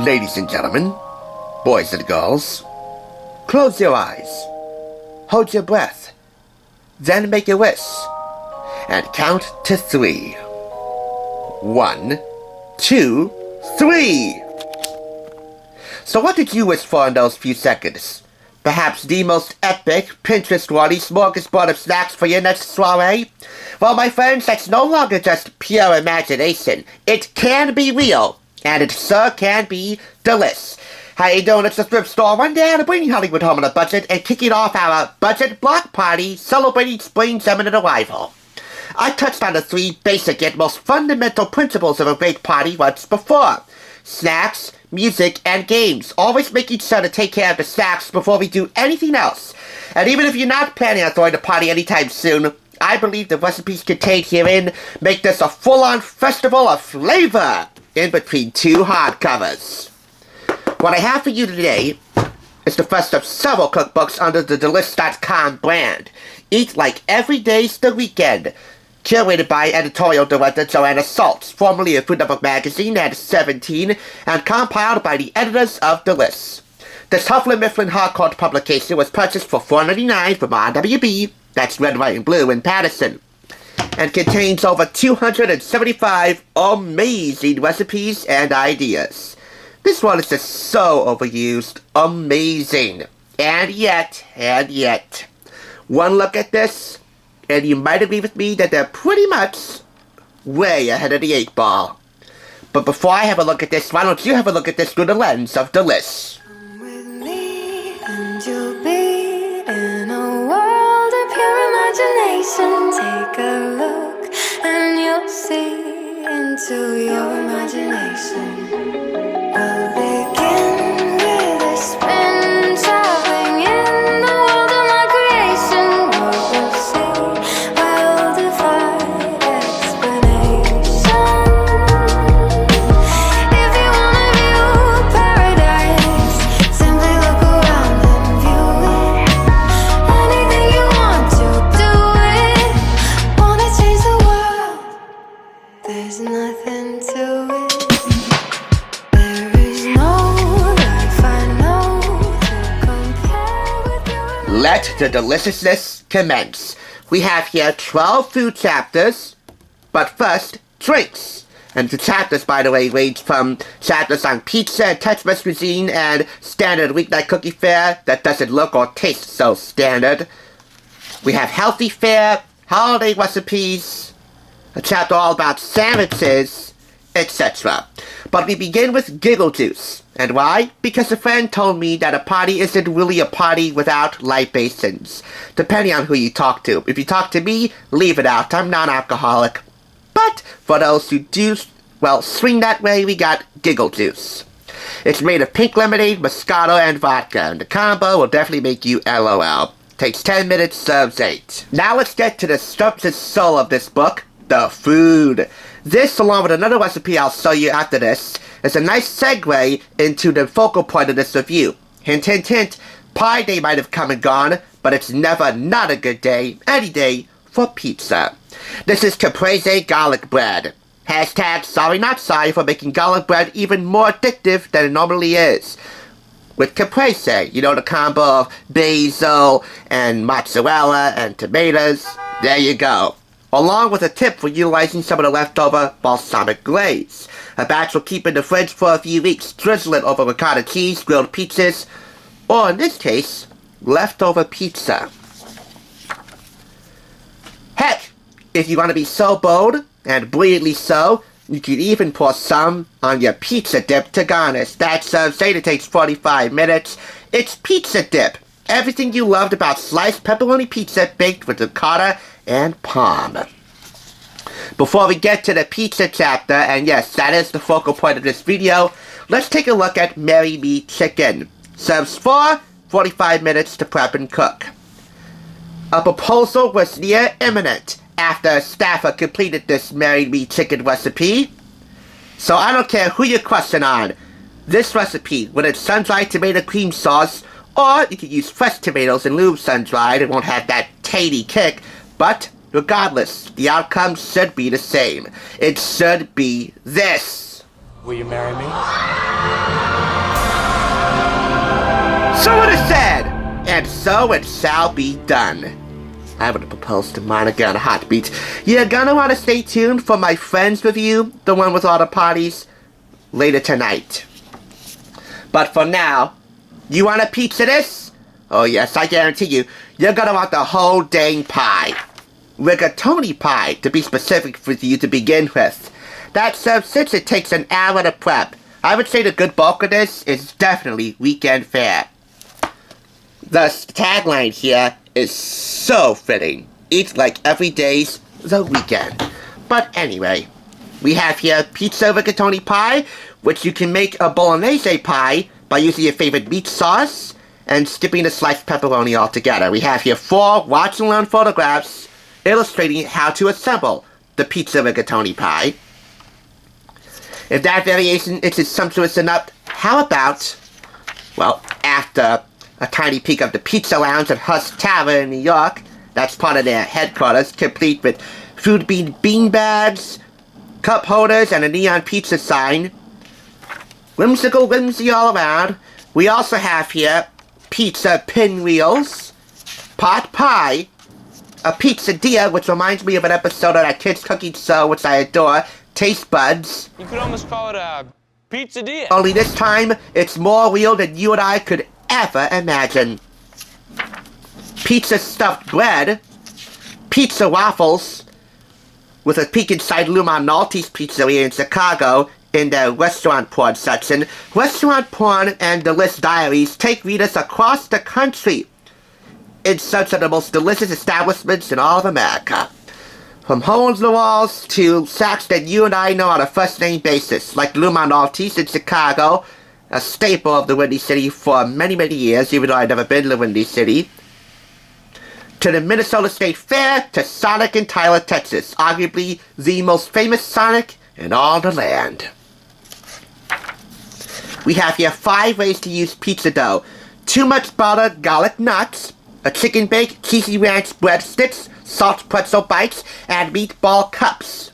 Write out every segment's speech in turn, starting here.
Ladies and gentlemen, boys and girls, close your eyes, hold your breath, then make a wish, and count to 3. 1, 2, 3! So what did you wish for in those few seconds? Perhaps the most epic, Pinterest-worthy smorgasbord of snacks for your next soiree? Well, my friends, that's no longer just pure imagination. It can be real, and it sure can be delish. How you doing? It's the thrift store one day to bring Hollywood home on a budget and kicking off our budget block party celebrating spring's imminent arrival. I touched on the 3 basic yet most fundamental principles of a great party once before. Snacks, music, and games. Always making sure to take care of the snacks before we do anything else. And even if you're not planning on throwing a party anytime soon, I believe the recipes contained herein make this a full-on festival of flavor in between 2 hardcovers. What I have for you today is the first of several cookbooks under the Delish.com brand. Eat like every day's the weekend. Curated by editorial director Joanna Saltz, formerly of Food Network Magazine and 17, and compiled by the editors of Delish. This Hufflin Mifflin hardcover publication was purchased for $4.99 from RWB, that's Red, White, and Blue in Patterson, and contains over 275 amazing recipes and ideas. This one is just so overused, amazing, and yet, one look at this, and you might agree with me that they're pretty much way ahead of the 8 ball. But before I have a look at this, why don't you have a look at this through the lens of Delish? Come with me and you'll be in a world of pure imagination. Take a look and you'll see into your imagination. We'll begin with a spin, traveling in the world of my creation. What we'll see will defy explanation. If you wanna view paradise, simply look around and view it. Anything you want to do it. Wanna change the world? There's nothing to it. Let the deliciousness commence. We have here 12 food chapters, but first, drinks. And the chapters, by the way, range from chapters on pizza and Tex-Mex cuisine and standard weeknight cookie fare that doesn't look or taste so standard. We have healthy fare, holiday recipes, a chapter all about sandwiches, etc. But we begin with giggle juice. And why? Because a friend told me that a party isn't really a party without libations, depending on who you talk to. If you talk to me, leave it out. I'm non-alcoholic. But for those who do, well, swing that way, we got giggle juice. It's made of pink lemonade, Moscato, and vodka, and the combo will definitely make you LOL. Takes 10 minutes, serves 8. Now let's get to the substance soul of this book, the food. This, along with another recipe I'll show you after this, is a nice segue into the focal point of this review. Hint, hint, hint, pie day might have come and gone, but it's never not a good day, any day, for pizza. This is caprese garlic bread. Hashtag sorry not sorry for making garlic bread even more addictive than it normally is. With caprese, you know, the combo of basil and mozzarella and tomatoes, there you go. Along with a tip for utilizing some of the leftover balsamic glaze. A batch will keep in the fridge for a few weeks, drizzle it over ricotta cheese, grilled pizzas, or in this case, leftover pizza. Heck, if you want to be so bold, and brilliantly so, you could even pour some on your pizza dip to garnish. That serves 8, it takes 45 minutes. It's pizza dip. Everything you loved about sliced pepperoni pizza baked with ricotta and palm. Before we get to the pizza chapter, and yes, that is the focal point of this video, let's take a look at Marry Me Chicken. Serves 45 minutes to prep and cook. A proposal was near imminent after a staffer completed this Marry Me Chicken recipe. So I don't care who you're crushing on. This recipe, with its sun-dried tomato cream sauce, or you could use fresh tomatoes in lieu of sun-dried, it won't have that tangy kick, but regardless, the outcome should be the same. It should be this. Will you marry me? and so it shall be done. I would propose to Monica on a heartbeat. You're gonna want to stay tuned for my friends review, the one with all the parties, later tonight. But for now, you want a piece of this? Oh yes, I guarantee you, you're gonna want the whole dang pie. Rigatoni pie, to be specific for you to begin with. That said, since it takes an hour to prep, I would say the good bulk of this is definitely weekend fare. The tagline here is so fitting. Eat like every day's the weekend. But anyway, we have here pizza rigatoni pie, which you can make a bolognese pie by using your favorite meat sauce and skipping the sliced pepperoni altogether. We have here 4 watch and learn photographs illustrating how to assemble the pizza rigatoni pie. If that variation isn't sumptuous enough, how about, well, after a tiny peek of the Pizza Lounge at Husk Tavern in New York, that's part of their headquarters, complete with food bean bags, cup holders, and a neon pizza sign. Whimsical whimsy all around. We also have here pizza pinwheels, pot pie, a pizzeria, which reminds me of an episode of that kids cooking show, which I adore, Taste Buds. You could almost call it a pizzeria. Only this time, it's more real than you and I could ever imagine. Pizza stuffed bread, pizza waffles, with a peek inside Lou Malnati's Pizzeria in Chicago in their restaurant porn section. Restaurant porn and Delish diaries take readers across the country in search of the most delicious establishments in all of America. From holes in the walls to sacks that you and I know on a first-name basis, like Lou Malnati's in Chicago, a staple of the Windy City for many, many years, even though I've never been to the Windy City, to the Minnesota State Fair, to Sonic in Tyler, Texas, arguably the most famous Sonic in all the land. We have here 5 ways to use pizza dough. Too much butter, garlic nuts, a chicken bake, cheesy ranch breadsticks, salt pretzel bites, and meatball cups.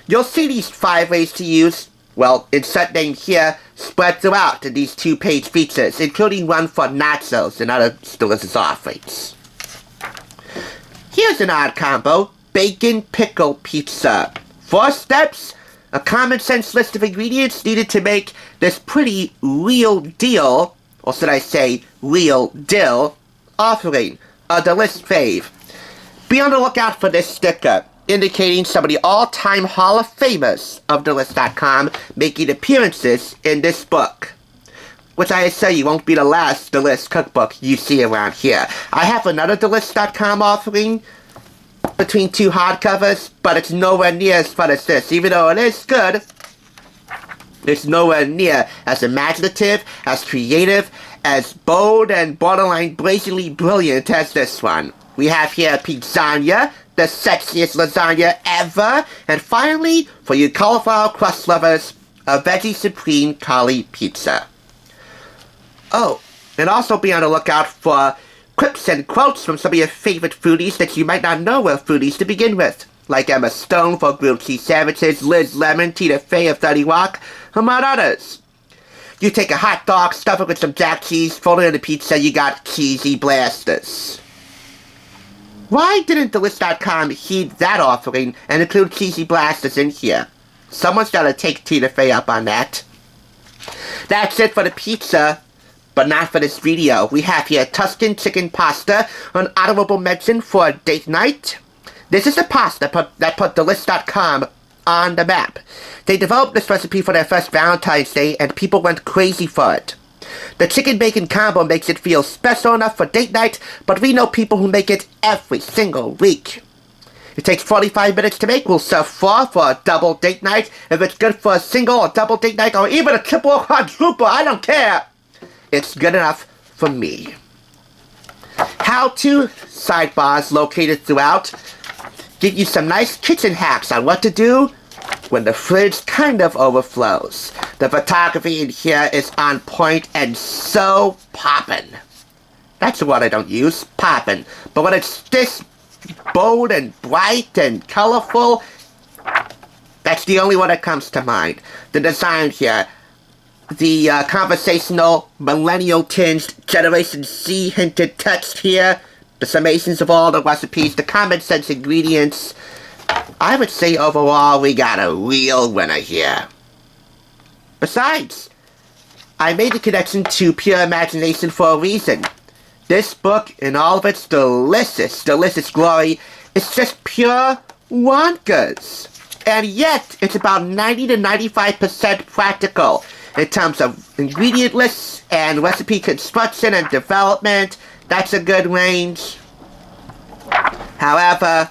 You'll see these 5 ways to use, well, insert name here, spread throughout in these 2-page features, including one for nachos and other delicious offerings. Here's an odd combo, bacon pickle pizza. 4 steps, a common sense list of ingredients needed to make this pretty real deal, or should I say real dill, offering a Delish fave. Be on the lookout for this sticker, indicating some of the all-time Hall of Famers of Delish.com making appearances in this book, which I assure you won't be the last Delish cookbook you see around here. I have another Delish.com offering between 2 hardcovers, but it's nowhere near as fun as this. Even though it is good, it's nowhere near as imaginative, as creative, as bold, and borderline brazenly brilliant as this one. We have here pizzagna, the sexiest lasagna ever, and finally, for you cauliflower crust lovers, a veggie supreme cauli pizza. Oh, and also be on the lookout for quips and quotes from some of your favorite foodies that you might not know were foodies to begin with, like Emma Stone for grilled cheese sandwiches, Liz Lemon, Tina Fey of 30 Rock, among others. You take a hot dog, stuff it with some jack cheese, fold it in the pizza, you got cheesy blasters. Why didn't Delish.com heed that offering and include cheesy blasters in here? Someone's gotta take Tina Fey up on that. That's it for the pizza, but not for this video. We have here Tuscan chicken pasta, an honorable mention for a date night. This is the pasta that put Delish.com on the map. They developed this recipe for their first Valentine's Day, and people went crazy for it. The chicken bacon combo makes it feel special enough for date night, but we know people who make it every single week. It takes 45 minutes to make. We'll serve 4 for a double date night. If it's good for a single or double date night, or even a triple or quadruple, I don't care. It's good enough for me. How-to sidebars located throughout give you some nice kitchen hacks on what to do when the fridge kind of overflows. The photography in here is on point and so poppin'. That's the word I don't use, poppin'. But when it's this bold and bright and colorful, that's the only one that comes to mind. The design here, the conversational, millennial-tinged Generation C hinted text here, the summations of all the recipes, the common sense ingredients, I would say overall we got a real winner here. Besides, I made the connection to pure imagination for a reason. This book, in all of its delicious, delicious glory, is just pure wonkers. And yet, it's about 90 to 95% practical in terms of ingredient lists and recipe construction and development. That's a good range. However,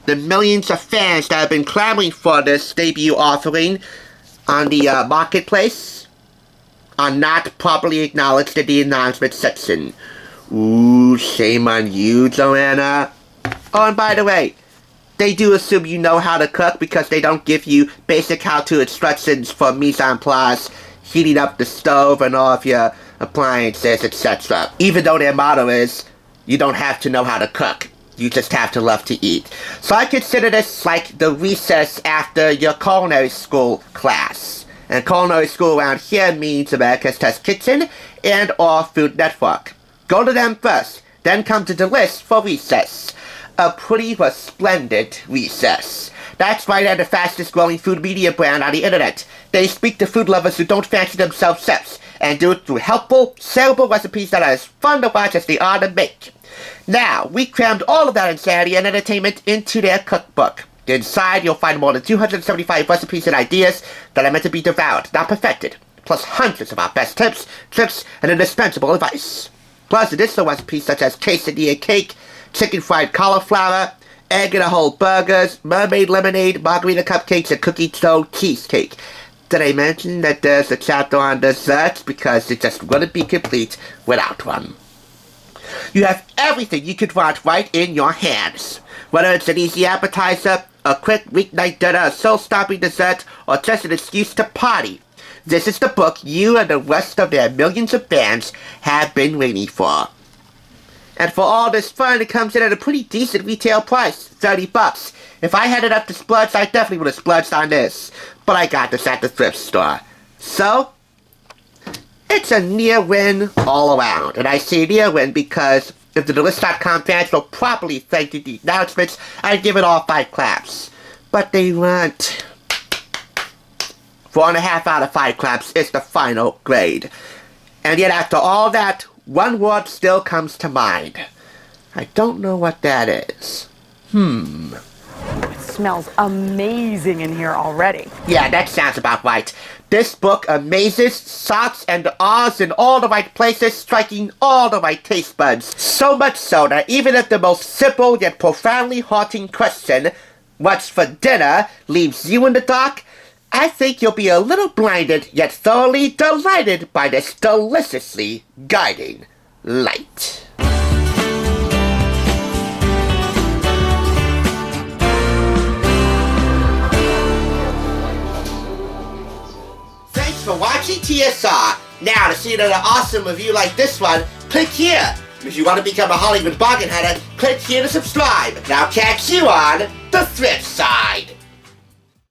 the millions of fans that have been clamoring for this debut offering on the marketplace are not properly acknowledged in the announcement section. Ooh, shame on you, Joanna. Oh, and by the way, they do assume you know how to cook because they don't give you basic how-to instructions for mise en place, heating up the stove and all of your appliances, etc. Even though their motto is, you don't have to know how to cook. You just have to love to eat. So I consider this like the recess after your culinary school class. And culinary school around here means America's Test Kitchen and or Food Network. Go to them first, then come to Delish for recess. A pretty resplendent recess. That's right, they're the fastest growing food media brand on the internet. They speak to food lovers who don't fancy themselves chefs, and do it through helpful, shareable recipes that are as fun to watch as they are to make. Now, we crammed all of that insanity and entertainment into their cookbook. Inside, you'll find more than 275 recipes and ideas that are meant to be devoured, not perfected, plus hundreds of our best tips, tricks, and indispensable advice. Plus additional recipes such as quesadilla cake, chicken fried cauliflower, egg in a whole burgers, mermaid lemonade, margarita cupcakes, and cookie dough cheesecake. Did I mention that there's a chapter on desserts? Because it just wouldn't be complete without one. You have everything you could want right in your hands. Whether it's an easy appetizer, a quick weeknight dinner, a soul-stopping dessert, or just an excuse to party. This is the book you and the rest of their millions of fans have been waiting for. And for all this fun, it comes in at a pretty decent retail price, $30. If I had it up to splurge, I definitely would have splurged on this. But I got this at the thrift store. So, it's a near win all around. And I say near win because if the Delish.com fans will properly thank the announcements, I'd give it all 5 claps. But they weren't. 4.5 out of 5 claps is the final grade. And yet after all that, one word still comes to mind. I don't know what that is. It smells amazing in here already. Yeah, that sounds about right. This book amazes, shocks, and awes in all the right places, striking all the right taste buds. So much so that even if the most simple yet profoundly haunting question, what's for dinner, leaves you in the dark, I think you'll be a little blinded yet thoroughly delighted by this deliciously guiding light. Thanks for watching TSR. Now to see another awesome review like this one, click here. If you want to become a Hollywood bargain hunter, click here to subscribe. And I'll catch you on the thrift side.